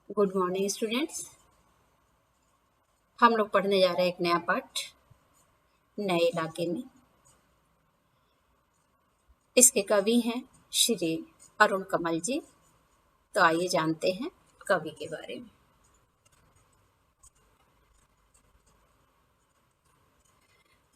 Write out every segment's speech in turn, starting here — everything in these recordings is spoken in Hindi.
Good morning students. हम लोग पढ़ने जा रहे हैं एक नया पाठ नए इलाके में। इसके कवि हैं श्री अरुण कमल जी। तो आइए जानते हैं कवि के बारे में।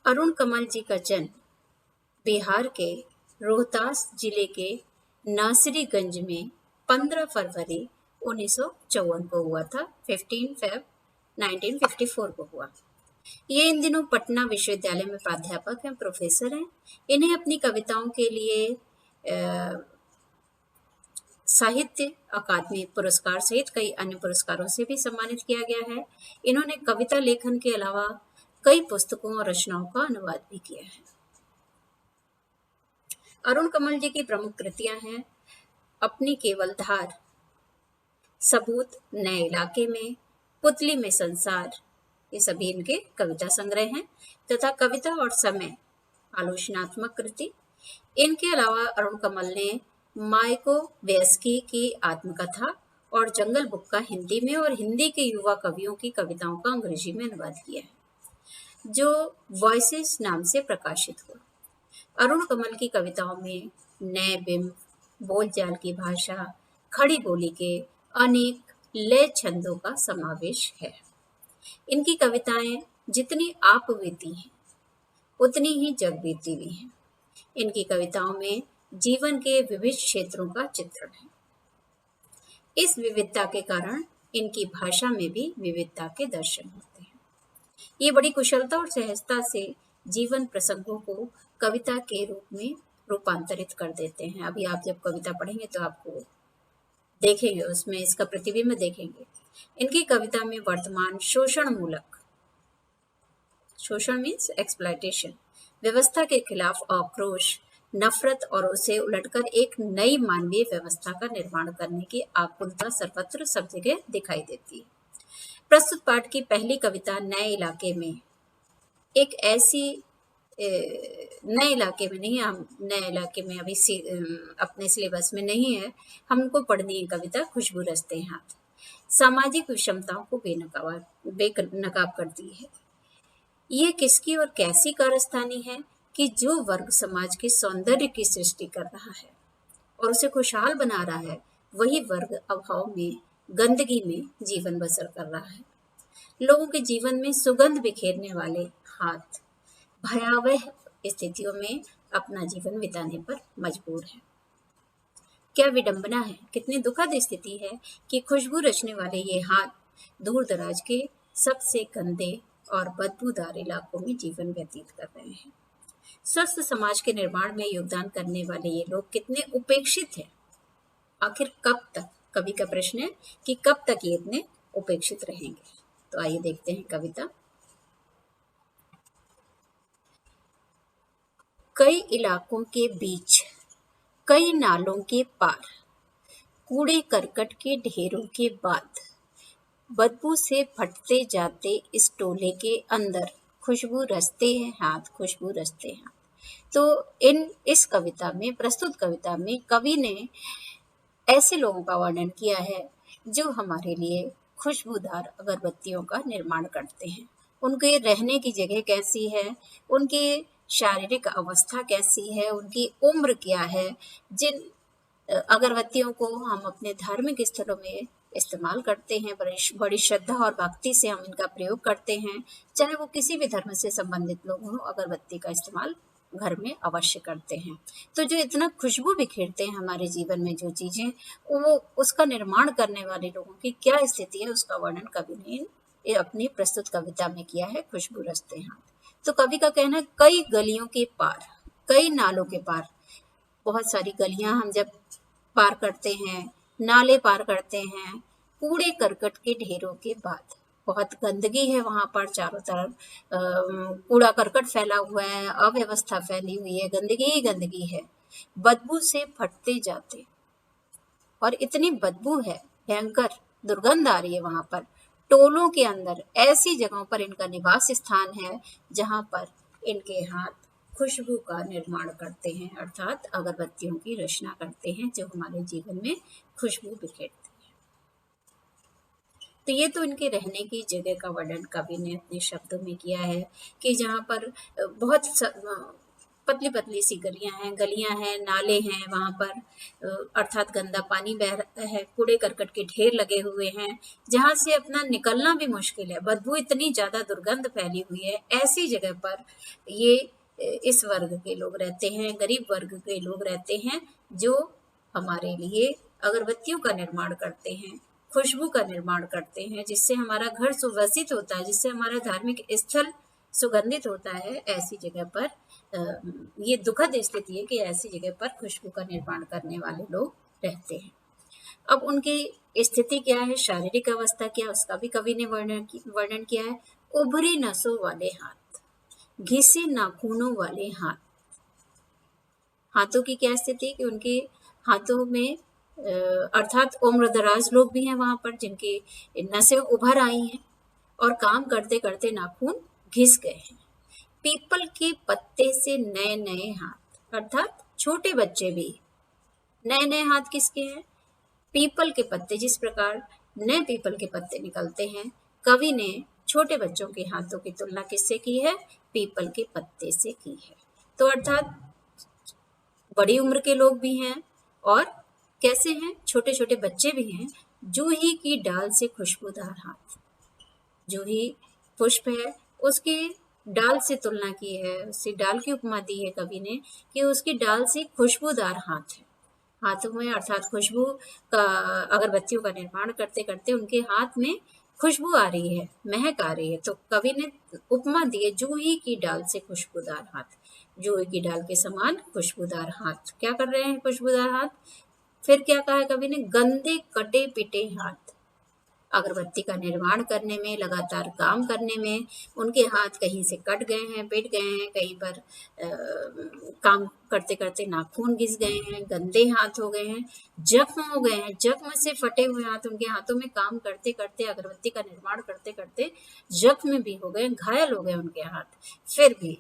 अरुण कमल जी का जन्म बिहार के रोहतास जिले के नासिरीगंज में 15 फरवरी 1954 को हुआ था। 15 फेब 1954 को हुआ। ये इन दिनों पटना विश्वविद्यालय में प्राध्यापक हैं, प्रोफेसर हैं। इन्हें अपनी कविताओं के लिए साहित्य अकादमी पुरस्कार सहित कई अन्य पुरस्कारों से भी सम्मानित किया गया है। इन्होंने कविता लेखन के अलावा कई पुस्तकों और रचनाओं का अनुवाद भी किया है। अरुण कमल जी की प्रमुख कृतियां हैं अपनी केवल धार, सबूत, नए इलाके में, पुतली में संसार, ये सभी इनके कविता संग्रह हैं, तथा कविता और समय आलोचनात्मक कृति। इनके अलावा अरुण कमल ने मायकोवस्की की आत्मकथा और जंगल बुक का हिंदी में और हिंदी के युवा कवियों की कविताओं का अंग्रेजी में अनुवाद किया है, जो वॉइसेस नाम से प्रकाशित हुआ। अरुण कमल की कविताओं में नए बिंब, बोलचाल की भाषा, खड़ी बोली के अनेक लय छंदों का समावेश है। इनकी कविताएं जितनी आपबीती हैं उतनी ही जगबीती भी हैं। इनकी कविताओं में जीवन के विविध क्षेत्रों का चित्रण है। इस विविधता के कारण इनकी भाषा में भी विविधता के दर्शन होते हैं। ये बड़ी कुशलता और सहजता से जीवन प्रसंगों को कविता के रूप में रूपांतरित कर देते हैं। अभी आप जब कविता पढ़ेंगे तो आपको देखेंगे, उसमें इसका प्रतिबिंब देखेंगे। इनकी कविता में वर्तमान शोषण मीन्स एक्सप्लॉयटेशन, व्यवस्था के खिलाफ आक्रोश, नफरत और उसे उलटकर एक नई मानवीय व्यवस्था का निर्माण करने की आकुलता सर्वत्र सब जगह दिखाई देती है। प्रस्तुत पाठ की पहली कविता नए इलाके में एक ऐसी नए इलाके में नहीं, हम नए इलाके में अभी अपने सिलेबस में नहीं है। हमको पढ़नी है कविता खुशबू रचते हाथ। सामाजिक विषमताओं को बेनकाब करती है। ये किसकी और कैसी कारस्तानी है कि जो वर्ग समाज के सौंदर्य की सृष्टि कर रहा है और उसे खुशहाल बना रहा है, वही वर्ग अभाव में, गंदगी में जीवन बसर कर रहा है। लोगों के जीवन में सुगंध बिखेरने वाले हाथ भयावह स्थितियों में अपना जीवन बिताने पर मजबूर है। क्या विडंबना है, कितनी दुखद स्थिति है कि खुशबू रचने वाले ये हाथ दूर दराज के सबसे गंदे और बदबूदार इलाकों में जीवन व्यतीत कर रहे हैं। स्वस्थ समाज के निर्माण में योगदान करने वाले ये लोग कितने उपेक्षित हैं। आखिर कब तक, कवि का प्रश्न है कि कब तक ये इतने उपेक्षित रहेंगे। तो आइए देखते हैं कविता। कई इलाकों के बीच, कई नालों के पार, कूड़े करकट के ढेरों के बाद, बदबू से फटते जाते इस टोले के अंदर, खुशबू रचते हैं हाथ, खुशबू रचते हैं हाथ। तो इस कविता में, प्रस्तुत कविता में कवि ने ऐसे लोगों का वर्णन किया है जो हमारे लिए खुशबूदार अगरबत्तियों का निर्माण करते हैं। उनके रहने की जगह कैसी है, उनकी शारीरिक अवस्था कैसी है, उनकी उम्र क्या है। जिन अगरबत्तियों को हम अपने धार्मिक स्थलों में इस्तेमाल करते हैं, बड़ी श्रद्धा और भक्ति से हम इनका प्रयोग करते हैं। चाहे वो किसी भी धर्म से संबंधित लोग हों, अगरबत्ती का इस्तेमाल घर में अवश्य करते हैं। तो जो इतना खुशबू बिखेरते हैं हमारे जीवन में जो चीजें, वो उसका निर्माण करने वाले लोगों की क्या स्थिति है, उसका वर्णन कवि ने अपनी प्रस्तुत कविता में किया है, खुशबू रचते हैं। तो कवि का कहना है कई गलियों के पार, कई नालों के पार। बहुत सारी गलियां हम जब पार करते हैं, नाले पार करते हैं, कूड़े करकट के ढेरों के बाद, बहुत गंदगी है वहां पर, चारों तरफ कूड़ा करकट फैला हुआ है, अव्यवस्था फैली हुई है, गंदगी ही गंदगी है। बदबू से फटते जाते, और इतनी बदबू है, भयंकर दुर्गंध आ रही है वहां पर। टोलों के अंदर, ऐसी जगहों पर इनका निवास स्थान है जहां पर इनके हाथ खुशबू का निर्माण करते हैं, अर्थात अगरबत्तियों की रचना करते हैं जो हमारे जीवन में खुशबू बिखेरते हैं। तो ये तो इनके रहने की जगह का वर्णन कवि ने अपने शब्दों में किया है कि जहाँ पर बहुत पतली पतली सी गलियां हैं, नाले हैं वहाँ पर, अर्थात गंदा पानी बह रहा है, कूड़े करकट के ढेर लगे हुए हैं, जहाँ से अपना निकलना भी मुश्किल है, बदबू इतनी ज्यादा दुर्गंध फैली हुई है। ऐसी जगह पर ये इस वर्ग के लोग रहते हैं, गरीब वर्ग के लोग रहते हैं, जो हमारे लिए अगरबत्तियों का निर्माण करते हैं, खुशबू का निर्माण करते हैं, जिससे हमारा घर सुवासित होता है, जिससे हमारा धार्मिक स्थल सुगंधित होता है। ऐसी जगह पर ये दुखद स्थिति है कि ऐसी जगह पर खुशबू का निर्माण करने वाले लोग रहते हैं। अब उनकी स्थिति क्या है, शारीरिक अवस्था क्या, उसका भी कवि ने वर्णन किया है। उभरी नसों वाले हाथ, घिसे नाखूनों वाले हाथ। हाथों की क्या स्थिति कि उनके हाथों में अर्थात उम्रदराज लोग भी हैं वहां पर, जिनकी नसें उभर आई हैं और काम करते करते नाखून घिस गए हैं। पीपल के पत्ते से नए नए हाथ, अर्थात छोटे बच्चे भी। नए नए हाथ किसके हैं? पीपल के पत्ते। जिस प्रकार नए पीपल के पत्ते निकलते हैं, कवि ने छोटे बच्चों के हाथों की तुलना किससे की है? पीपल के पत्ते से की है। तो अर्थात बड़ी उम्र के लोग भी हैं और कैसे हैं? छोटे छोटे बच्चे भी हैं। जूही की डाल से खुशबूदार हाथ। जूही पुष्प है, उसकी डाल से तुलना की है, उसकी डाल की उपमा दी है कवि ने कि उसकी डाल से खुशबूदार हाथ है। हाथों में अर्थात खुशबू का, अगरबत्तियों का निर्माण करते करते उनके हाथ में खुशबू आ रही है, महक आ रही है। तो कवि ने उपमा दी है जूही की डाल से खुशबूदार हाथ। जूही की डाल के समान खुशबूदार हाथ। क्या कर रहे हैं खुशबूदार हाथ? फिर क्या कहा है कवि ने? गंदे कटे पिटे हाथ। अगरबत्ती का निर्माण करने में, लगातार काम करने में उनके हाथ कहीं से कट गए हैं, पिट गए हैं, कहीं पर काम करते करते नाखून घिस गए हैं, गंदे हाथ हो गए हैं, जख्म हो गए हैं। जख्म से फटे हुए हाथ, उनके हाथों में काम करते करते, अगरबत्ती का निर्माण करते करते जख्म भी हो गए, घायल हो गए उनके हाथ, फिर भी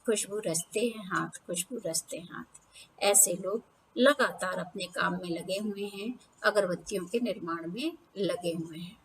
खुशबू रचते हैं हाथ, खुशबू रचते हाथ। ऐसे लोग लगातार अपने काम में लगे हुए हैं, अगरबत्तियों के निर्माण में लगे हुए हैं।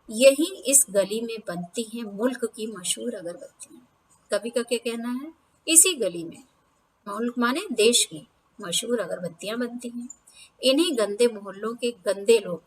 यही इस गली में बनती हैं मुल्क की मशहूर अगरबत्तियां। कवि का क्या कहना है? इसी गली में, मुल्क माने देश की मशहूर अगरबत्तियां बनती हैं। इन्हीं गंदे मोहल्लों के गंदे लोग,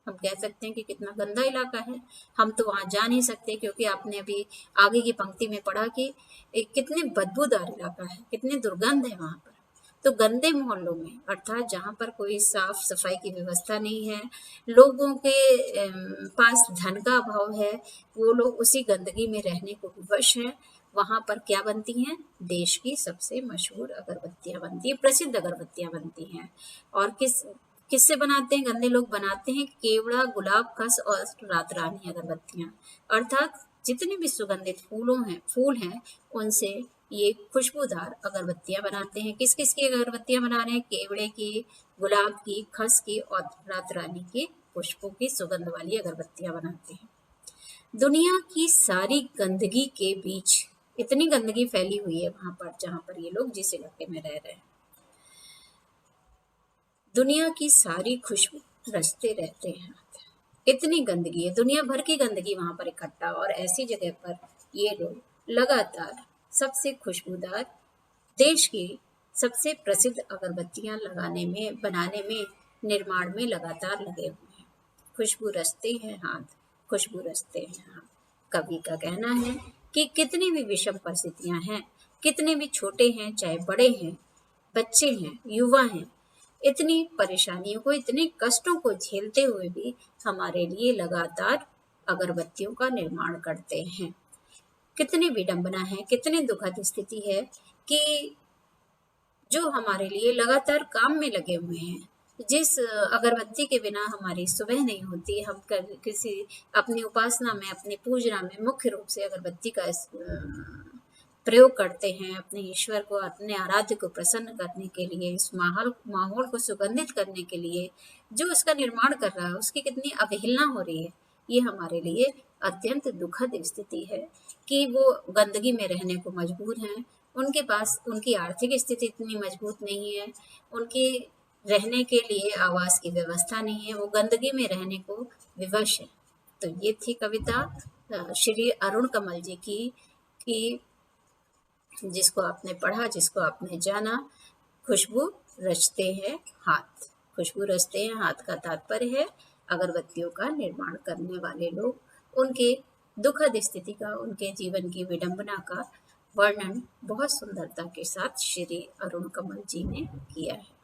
हम कह सकते हैं कि कितना गंदा इलाका है, हम तो वहां जा नहीं सकते, क्योंकि आपने अभी आगे की पंक्ति में पढ़ा कि कितने बदबूदार इलाका है, कितने दुर्गंध है वहां पर। तो गंदे मोहल्लों में, अर्थात जहाँ पर कोई साफ सफाई की व्यवस्था नहीं है, लोगों के पास धन का अभाव है, वो लोग उसी गंदगी में रहने को विवश हैं। वहां पर क्या बनती हैं? देश की सबसे मशहूर अगरबत्तियां बनती है, प्रसिद्ध अगरबत्तियां बनती हैं। और किससे बनाते हैं? गंदे लोग बनाते हैं केवड़ा, गुलाब, खस और रात रानी अगरबत्तियां। अर्थात जितने भी सुगंधित फूल हैं उनसे ये खुशबूदार अगरबत्तियां बनाते हैं। किस किस की अगरबत्तियां बना रहे हैं? केवड़े की, गुलाब की, खस की और रात रानी के पुष्पों की सुगंध वाली अगरबत्तियां बनाते हैं। दुनिया की सारी गंदगी के बीच, इतनी गंदगी फैली हुई है वहां पर जहां पर ये लोग जिस इलाके में रह रहे हैं, दुनिया की सारी खुशबू रचते रहते हैं। इतनी गंदगी है, दुनिया भर की गंदगी वहां पर इकट्ठा, और ऐसी जगह पर ये लोग लगातार सबसे खुशबूदार, देश की सबसे प्रसिद्ध अगरबत्तियां लगाने में, बनाने में, निर्माण में लगातार लगे हुए हैं। खुशबू रचते हैं हाथ, खुशबू रचते हैं हाथ। कवि का कहना है कि कितनी भी विषम परिस्थितियां हैं, कितने भी छोटे हैं चाहे बड़े हैं, बच्चे हैं, युवा हैं, इतनी परेशानियों को, इतने कष्टों को झेलते हुए भी हमारे लिए लगातार अगरबत्तियों का निर्माण करते हैं। कितनी विडंबना है, कितनी दुखद स्थिति है कि जो हमारे लिए लगातार काम में लगे हुए हैं, जिस अगरबत्ती के बिना हमारी सुबह नहीं होती, हम किसी अपनी उपासना में, अपनी पूजना में मुख्य रूप से अगरबत्ती का प्रयोग करते हैं, अपने ईश्वर को, अपने आराध्य को प्रसन्न करने के लिए, इस माहौल को सुगंधित करने के लिए जो उसका निर्माण कर रहा है, उसकी कितनी अवहेलना हो रही है। ये हमारे लिए अत्यंत दुखद स्थिति है कि वो गंदगी में रहने को मजबूर हैं। उनके पास, उनकी आर्थिक स्थिति इतनी मजबूत नहीं है, उनकी रहने के लिए आवास की व्यवस्था नहीं है, वो गंदगी में रहने को विवश है। तो ये थी कविता श्री अरुण कमल जी की, कि जिसको आपने पढ़ा, जिसको आपने जाना, खुशबू रचते हैं हाथ। खुशबू रचते हैं हाथ का तात्पर्य है अगरबत्तियों का निर्माण करने वाले लोग, उनके दुखद स्थिति का, उनके जीवन की विडंबना का वर्णन बहुत सुंदरता के साथ श्री अरुण कमल जी ने किया है।